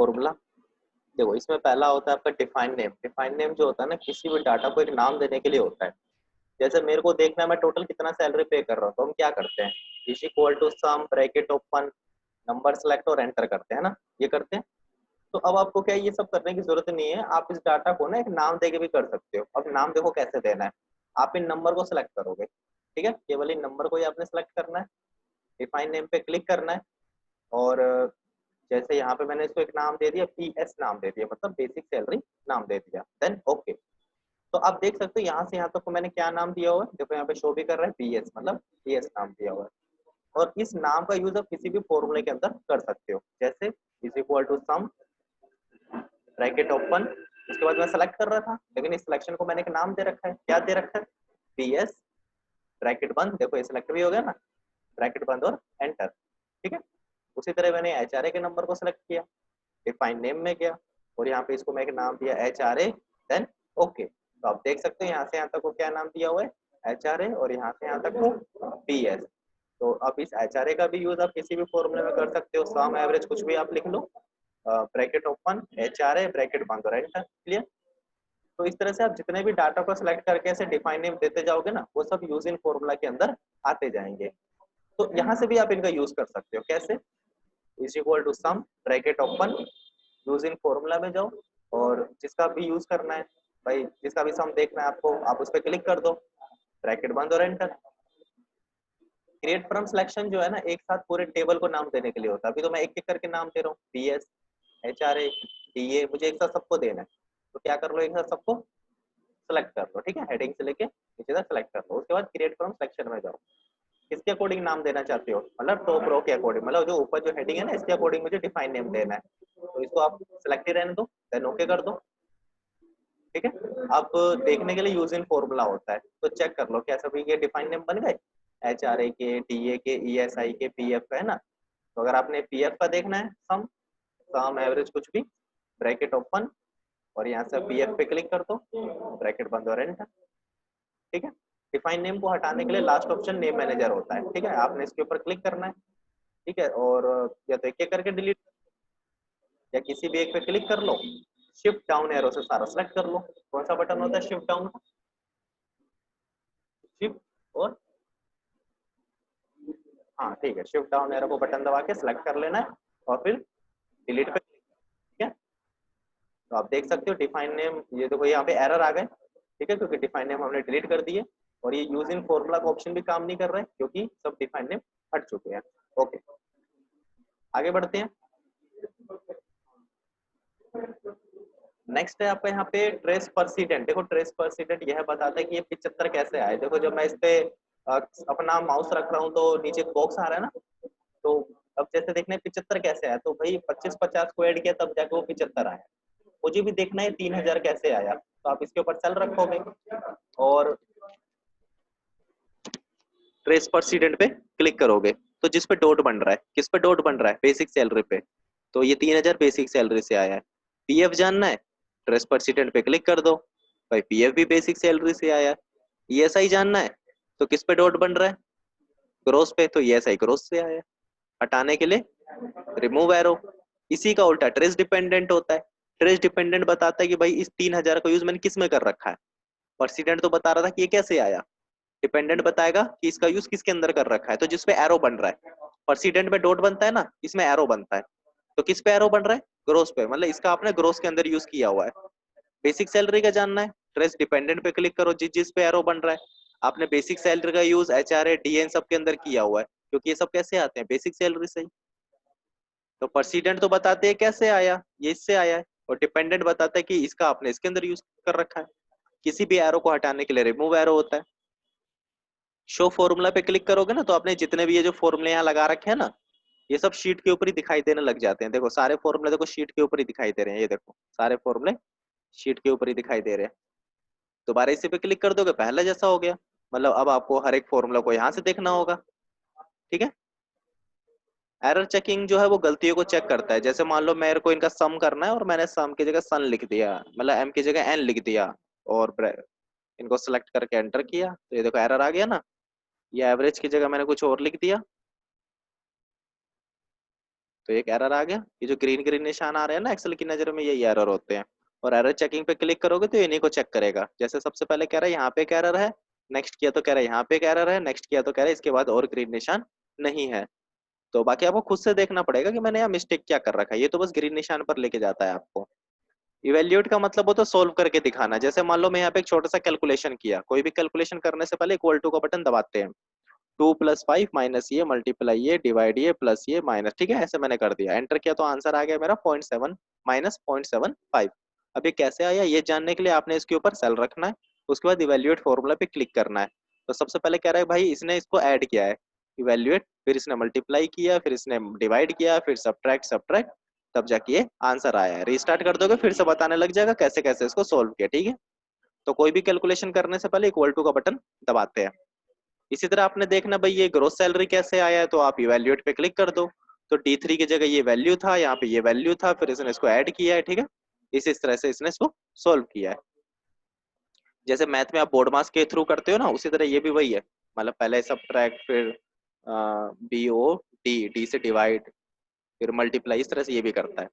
Formula. देखो इसमें पहला होता है आपका डिफाइन नेम। डिफाइन नेम जो होता है ना, किसी भी डाटा को एक नाम देने के लिए होता है। जैसे मेरे को देखना है मैं टोटल कितना सैलरी पे कर रहा हूँ, तो हम क्या करते हैं, is equal to sum bracket open number select और एंटर करते हैं ना, ये करते हैं। तो अब आपको क्या ये सब करने की जरूरत नहीं है, आप इस डाटा को ना एक नाम देके भी कर सकते हो। अब नाम देखो कैसे देना है, आप इन नंबर को सिलेक्ट करोगे, ठीक है, केवल इन नंबर को ही आपने सेलेक्ट करना है, डिफाइन नेम पे क्लिक करना है, और जैसे यहाँ पे मैंने इसको एक नाम दे दिया, PS नाम दे दिया, मतलब बेसिक सैलरी नाम दे दिया, देन ओके। तो आप देख सकते हो यहाँ से यहाँ तक तो मैंने क्या नाम दिया हुआ है, देखो यहाँ पे शो भी कर रहा है PS, मतलब PS नाम दिया हुआ है। और इस नाम का यूज आप किसी भी फॉर्मूले के अंदर कर सकते हो, जैसे is equal to sum bracket open, उसके बाद मैं सेलेक्ट कर रहा था, लेकिन इस सिलेक्शन को मैंने एक नाम दे रखा है, क्या दे रखा है, PS ब्रैकेट बंद, देखो ये सिलेक्ट भी हो गया ना, ब्रैकेट बंद और एंटर, ठीक है। उसी तरह मैंने HRA के नंबर को सिलेक्ट किया, डिफाइन नेम में गया, और यहाँ पे इसको मैं एक नाम दिया HRA, देन ओके। तो आप देख सकते हो यहाँ से यहाँ तक को क्या नाम दिया हुआ है, HRA, और यहाँ से यहाँ तक को PS। तो अब इस HRA का भी यूज आप किसी भी फॉर्मूले में कर सकते हो, सम एवरेज कुछ भी आप लिख लो, ब्रैकेट ओपन HRA ब्रैकेट बंद और एंटर, क्लियर। तो इस तरह से आप जितने भी डाटा को सिलेक्ट करके ऐसे डिफाइन नेम देते जाओगे ना, वो सब यूज इन फॉर्मूला के अंदर आते जाएंगे। तो यहाँ से भी आप इनका यूज कर सकते हो, कैसे, is equal to sum bracket open, use in formula में जाओ, और जिसका भी यूज करना है भाई, जिसका भी सम देखना है आपको, आप उस पर क्लिक कर दो, ब्रैकेट बंद और एंटर। क्रिएट फ्रॉम सिलेक्शन जो है ना, एक साथ पूरे टेबल को नाम देने के लिए होता है। अभी तो मैं एक एक करके नाम दे रहा हूँ, PS HRA DA, मुझे एक साथ सबको देना है, तो क्या कर लो, एक साथ सबको सेलेक्ट कर लो, ठीक है, हेडिंग से लेके नीचे तक सेलेक्ट कर लो। उसके बाद क्रिएट फ्रॉम सिलेक्शन में जाओ, किसके अकॉर्डिंग नाम देना चाहते हो, मतलब टॉप रो के अकॉर्डिंग, मतलब जो ऊपर जो हेडिंग है ना, इसके अकॉर्डिंग मुझे डिफाइन नेम देना है, तो इसको आप सेलेक्ट ही रहने दो, देन ओके कर दो, ठीक है। अब देखने के लिए यूज इन फॉर्मूला होता है, तो चेक कर लो क्या सभी के डिफाइन नेम बन गए, HRA के, DA के, ESI के, PF का, है ना। तो अगर आपने PF का देखना है, सम सम एवरेज कुछ भी, ब्रैकेट ओपन, और यहाँ से PF पे क्लिक कर दो, ब्रैकेट बंद और एंटर, ठीक है। डिफाइन नेम को हटाने के लिए लास्ट ऑप्शन नेम मैनेजर होता है, ठीक है, आपने इसके ऊपर क्लिक करना है, ठीक है, और या तो एक एक करके डिलीट, या किसी भी एक पे क्लिक कर लो, शिफ्ट डाउन एरो से सारा सेलेक्ट कर लो। कौन सा बटन होता है शिफ्ट डाउन का, शिफ्ट और, हाँ ठीक है, शिफ्ट डाउन एरो को बटन दबा के सिलेक्ट कर लेना है, और फिर डिलीट पे क्लिक, ठीक है। तो आप देख सकते हो डिफाइन नेम, ये देखो यहाँ पे एरर आ गए, ठीक है, क्योंकि डिफाइन नेम हमने डिलीट कर दिए, और ये यूज इन फॉर्मूला का ऑप्शन भी काम नहीं कर रहा है, क्योंकि सब डिफाइन नेम हट चुके हैं। ओके, आगे बढ़ते हैं। नेक्स्ट है आपका यहाँ पे ट्रेस परसिडेंट। देखो ट्रेस परसिडेंट यह बताता है कि ये 75 कैसे आए। देखो जब मैं इस पे अपना माउस रख रहा हूँ तो नीचे बॉक्स आ रहा है ना, तो अब जैसे देखना है 75 कैसे आया, तो भाई 25-50 को ऐड किया तब जाके वो 75 आया। मुझे भी देखना है 3000 कैसे आया, तो आप इसके ऊपर सेल रखोगे और ट्रेस परसिडेंट पे क्लिक करोगे, तो जिस पे डॉट बन रहा है, किस पे डॉट बन रहा है, बेसिक सैलरी पे, तो ये 3000 बेसिक सैलरी से आया है। PF जानना है, ट्रेस परसिडेंट पे क्लिक कर दो, भाई PF भी बेसिक सैलरी से आया है। ESI जानना है, तो किस पे डॉट बन रहा है, ग्रोस पे, तो ESI ग्रोस से आया है। हटाने के लिए रिमूव एरो। इसी का उल्टा ट्रेस डिपेंडेंट होता है। ट्रेस डिपेंडेंट बताता है कि भाई इस 3000 का यूज मैंने किस में कर रखा है। परसिडेंट तो बता रहा था कि ये कैसे आया, डिपेंडेंट बताएगा कि इसका यूज किसके अंदर कर रखा है, तो जिसपे एरो बन रहा है। परसिडेंट पे डॉट बनता है ना, इसमें एरो बनता है, तो किस पे एरो बन रहा है, ग्रोस पे, मतलब इसका आपने ग्रोस के अंदर यूज किया हुआ है। बेसिक सैलरी का जानना है, ट्रेस डिपेंडेंट पे क्लिक करो, जिस जिस पे एरो बन रहा है। आपने बेसिक सैलरी का यूज HRA DN सब के अंदर किया हुआ है, क्योंकि ये सब कैसे आते हैं, बेसिक सैलरी से ही। तो परसिडेंट तो बताते हैं कैसे आया, ये इससे आया है, और डिपेंडेंट बताता है कि इसका आपने इसके अंदर यूज कर रखा है। किसी भी एरो को हटाने के लिए रिमूव एरो होता है। शो फॉर्मूला पे क्लिक करोगे ना, तो आपने जितने भी ये जो फॉर्मूले यहाँ लगा रखे हैं ना, ये सब शीट के ऊपर ही दिखाई देने लग जाते हैं। देखो सारे फॉर्मूले देखो शीट के ऊपर ही दिखाई दे रहे हैं, ये देखो सारे फॉर्मूले शीट के ऊपर ही दिखाई दे रहे हैं। दोबारा इसी पे क्लिक कर दोगे, पहले जैसा हो गया, मतलब अब आपको हर एक फॉर्मूला को यहाँ से देखना होगा, ठीक है। एरर चेकिंग जो है वो गलतियों को चेक करता है। जैसे मान लो मेरे को इनका सम करना है और मैंने सम की जगह सन लिख दिया, मतलब M की जगह N लिख दिया, और इनको सेलेक्ट करके एंटर किया, तो ये देखो एरर आ गया ना। ये एवरेज की जगह मैंने कुछ और लिख दिया, तो एक एरर आ गया। ये जो ग्रीन ग्रीन निशान आ रहे हैं ना एक्सेल की नजर में, यही एरर होते हैं। और एरर चेकिंग पे क्लिक करोगे तो इन्हीं को चेक करेगा। जैसे सबसे पहले कह रहा है यहाँ पे एक एरर है, नेक्स्ट किया तो कह रहा है यहाँ पे एक एरर है, नेक्स्ट किया तो कह रहा है इसके बाद और ग्रीन निशान नहीं है। तो बाकी आपको खुद से देखना पड़ेगा कि मैंने यहाँ मिस्टेक क्या कर रखा है। ये तो बस ग्रीन निशान पर लेके जाता है आपको। इवेल्यूएट का मतलब होता है सोल्व करके दिखाना। जैसे मान लो मैं यहाँ पे एक छोटा सा कैलकुलेशन किया, कोई भी कैलकुलेशन करने से पहले इक्वल टू का बटन दबाते हैं। 2 + 5 माइनस ये मल्टीप्लाई ये डिवाइड ये प्लस ये माइनस, ठीक है, ऐसे मैंने कर दिया, एंटर किया तो आंसर आ गया मेरा 0.7 माइनस 0.75। अब ये कैसे आया ये जानने के लिए आपने इसके ऊपर सेल रखना है, उसके बाद इवेल्यूएट फॉर्मूला पे क्लिक करना है। तो सबसे पहले कह रहा है भाई इसने इसको ऐड किया है, इवेल्यूएट, फिर इसने मल्टीप्लाई किया, फिर इसने डिवाइड किया, फिर सब्ट्रैक्ट सब्ट्रैक्ट, तब जाके ये आंसर आया है। रीस्टार्ट कर दोगे फिर से बताने लग जाएगा कैसे कैसे इसको सोल्व किया, ठीक है। तो कोई भी कैलकुलेशन करने से पहले इक्वल टू का बटन दबाते हैं। इसी तरह आपने देखना भाई ये ग्रोस सैलरी कैसे आया है, तो आप इवैल्यूएट पे क्लिक कर दो। तो D3 की जगह ये वैल्यू था, यहाँ पे ये वैल्यू था, फिर इसने इसको ऐड किया है, ठीक है। इस तरह से इसने इसको सोल्व किया है। जैसे मैथ में आप बोर्ड मास के थ्रू करते हो ना, उसी तरह ये भी वही है। मतलब पहले सब्ट्रैक्ट, फिर BO डी से डिवाइड, फिर मल्टीप्लाई, इस तरह से ये भी करता है।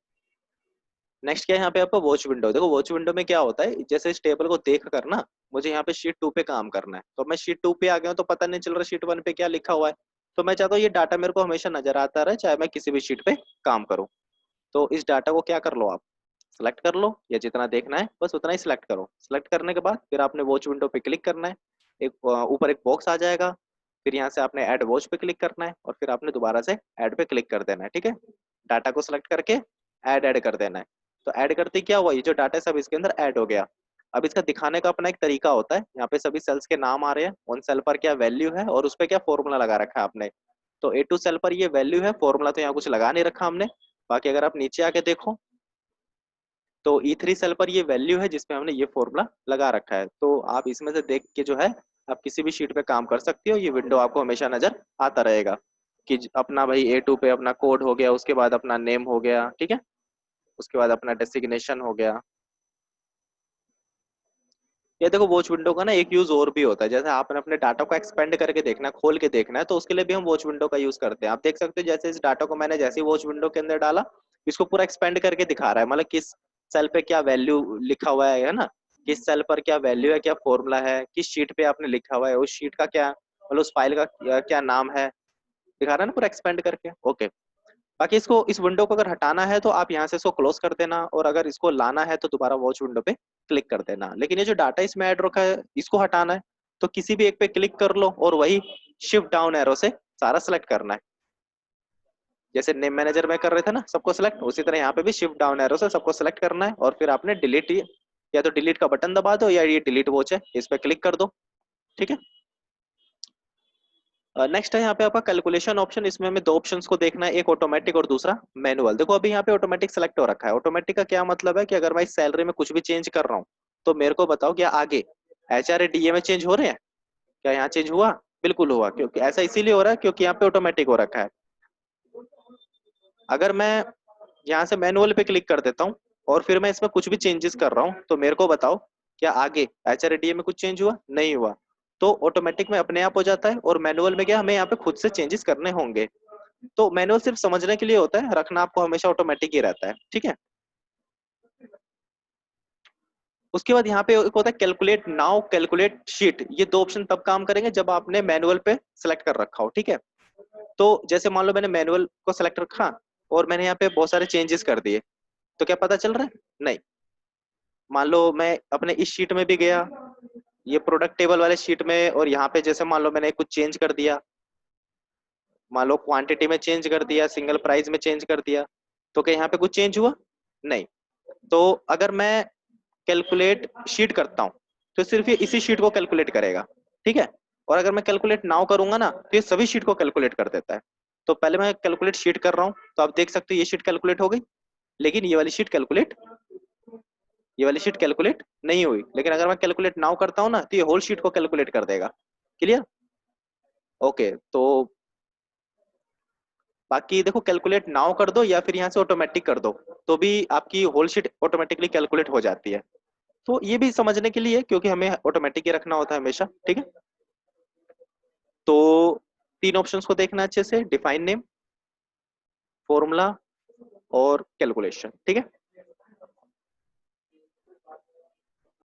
नेक्स्ट क्या है यहाँ पे आपका वॉच विंडो। देखो वॉच विंडो में क्या होता है, जैसे इस टेबल को देख कर ना मुझे यहाँ पे शीट 2 पे काम करना है, तो मैं शीट 2 पे आ गया हूँ तो पता नहीं चल रहा शीट 1 पे क्या लिखा हुआ है। तो मैं चाहता हूँ ये डाटा मेरे को हमेशा नजर आता रहे, चाहे मैं किसी भी शीट पे काम करूँ। तो इस डाटा को क्या कर लो आप, सिलेक्ट कर लो, या जितना देखना है बस उतना ही सिलेक्ट करो। सिलेक्ट करने के बाद फिर आपने वॉच विंडो पे क्लिक करना है, एक ऊपर एक बॉक्स आ जाएगा, फिर यहाँ से आपने ऐड वॉच पे क्लिक करना है, और फिर आपने दोबारा से ऐड पे क्लिक कर देना है, ठीक है। डाटा को सिलेक्ट करके ऐड ऐड कर देना है। तो ऐड करते क्या हुआ, ये जो डाटा है सब इसके अंदर ऐड हो गया। अब इसका दिखाने का अपना एक तरीका होता है, यहाँ पे सभी सेल्स के नाम आ रहे हैं, उन सेल पर क्या वैल्यू है और उस पर क्या फॉर्मूला लगा रखा है आपने। तो A2 सेल पर ये वैल्यू है, फॉर्मूला तो यहाँ कुछ लगा नहीं रखा हमने। बाकी अगर आप नीचे आके देखो तो E3 सेल पर ये वैल्यू है जिसमें हमने ये फॉर्मूला लगा रखा है। तो आप इसमें से देख के जो है आप किसी भी शीट पे काम कर सकते हो। ये विंडो आपको हमेशा नजर आता रहेगा कि अपना भाई A2 पे अपना कोड हो गया, उसके बाद अपना नेम हो गया, ठीक है, उसके बाद अपना डेसिग्नेशन हो गया। ये देखो वॉच विंडो का ना एक यूज और भी होता है, जैसे आपने अपने डाटा को एक्सपेंड करके देखना है, खोल के देखना है, तो उसके लिए भी हम वॉच विंडो का यूज करते हैं। आप देख सकते हो जैसे इस डाटा को मैंने जैसे ही वॉच विंडो के अंदर डाला, इसको पूरा एक्सपेंड करके दिखा रहा है, मतलब किस सेल पे क्या वैल्यू लिखा हुआ है ना, किस सेल पर क्या वैल्यू है, क्या फॉर्मूला है, किस शीट पे आपने लिखा हुआ है, उस शीट का क्या मतलब उस फाइल का क्या नाम है, दिखा रहा है ना पूरा एक्सपेंड करके। ओके, बाकी इसको इस विंडो को अगर हटाना है तो आप यहाँ से इसको क्लोज कर देना, और अगर इसको लाना है तो दोबारा वॉच विंडो पे क्लिक कर देना। लेकिन ये जो डाटा इसमें ऐड रखा है इसको हटाना है तो किसी भी एक पे क्लिक कर लो और वही शिफ्ट डाउन एरो से सारा सेलेक्ट करना है। जैसे नेम मैनेजर में कर रहे थे ना सबको सिलेक्ट, उसी तरह यहाँ पे भी शिफ्ट डाउन एरो से सबको सिलेक्ट करना है, और फिर आपने डिलीट, या तो डिलीट का बटन दबा दो या ये डिलीट वॉच है इस पे क्लिक कर दो, ठीक है। नेक्स्ट है यहाँ पे आपका कैलकुलेशन ऑप्शन। इसमें हमें दो ऑप्शंस को देखना है, एक ऑटोमेटिक और दूसरा मैनुअल। देखो अभी यहाँ पे ऑटोमेटिक सेलेक्ट हो रखा है। ऑटोमेटिक का क्या मतलब है कि अगर मैं इस सैलरी में कुछ भी चेंज कर रहा हूँ तो मेरे को बताओ क्या आगे HRA DA में चेंज हो रहे हैं, क्या यहाँ चेंज हुआ, बिल्कुल हुआ, क्योंकि ऐसा इसीलिए हो रहा है क्योंकि यहाँ पे ऑटोमेटिक हो रखा है। अगर मैं यहाँ से मैनुअल पे क्लिक कर देता हूँ और फिर मैं इसमें कुछ भी चेंजेस कर रहा हूँ तो मेरे को बताओ क्या आगे HRA DA में कुछ चेंज हुआ, नहीं हुआ। तो ऑटोमेटिक में अपने आप हो जाता है, और मैनुअल में क्या हमें यहाँ पे खुद से चेंजेस करने होंगे। तो मैनुअल सिर्फ समझने के लिए होता है, रखना आपको हमेशा ऑटोमेटिक ही रहता है, ठीक है। उसके बाद यहाँ पे एक होता है कैलकुलेट नाउ, कैलकुलेट शीट। ये दो ऑप्शन तब काम करेंगे जब आपने मैनुअल पे सेलेक्ट कर रखा हो, ठीक है। तो जैसे मान लो मैंने मैनुअल को सेलेक्ट रखा और मैंने यहाँ पे बहुत सारे चेंजेस कर दिए, तो क्या पता चल रहा है, नहीं। मान लो मैं अपने इस शीट में भी गया, ये प्रोडक्ट टेबल वाले शीट में, और यहाँ पे जैसे मान लो मैंने कुछ चेंज कर दिया, मान लो क्वांटिटी में चेंज कर दिया, सिंगल प्राइस में चेंज कर दिया, तो क्या यहाँ पे कुछ चेंज हुआ, नहीं। तो अगर मैं कैलकुलेट शीट करता हूँ तो सिर्फ ये इसी शीट को कैलकुलेट करेगा, ठीक है। और अगर मैं कैलकुलेट नाउ करूंगा ना तो ये सभी शीट को कैलकुलेट कर देता है। तो पहले मैं कैलकुलेट शीट कर रहा हूँ तो आप देख सकते हो ये शीट कैलकुलेट हो गई, लेकिन ये वाली शीट कैलकुलेट नहीं हुई। लेकिन अगर मैं कैलकुलेट नाउ करता हूँ ना तो ये होल शीट को कैलकुलेट कर देगा। Clear, okay. तो बाकी देखो कैलकुलेट नाउ कर दो या फिर यहाँ से ऑटोमेटिक कर दो तो भी आपकी होल शीट ऑटोमेटिकली कैलकुलेट हो जाती है। तो ये भी समझने के लिए, क्योंकि हमें ऑटोमेटिक ही रखना होता है हमेशा, ठीक है। तो तीन ऑप्शंस को देखना अच्छे से, डिफाइन नेम, फॉर्मूला और कैलकुलेशन, ठीक है।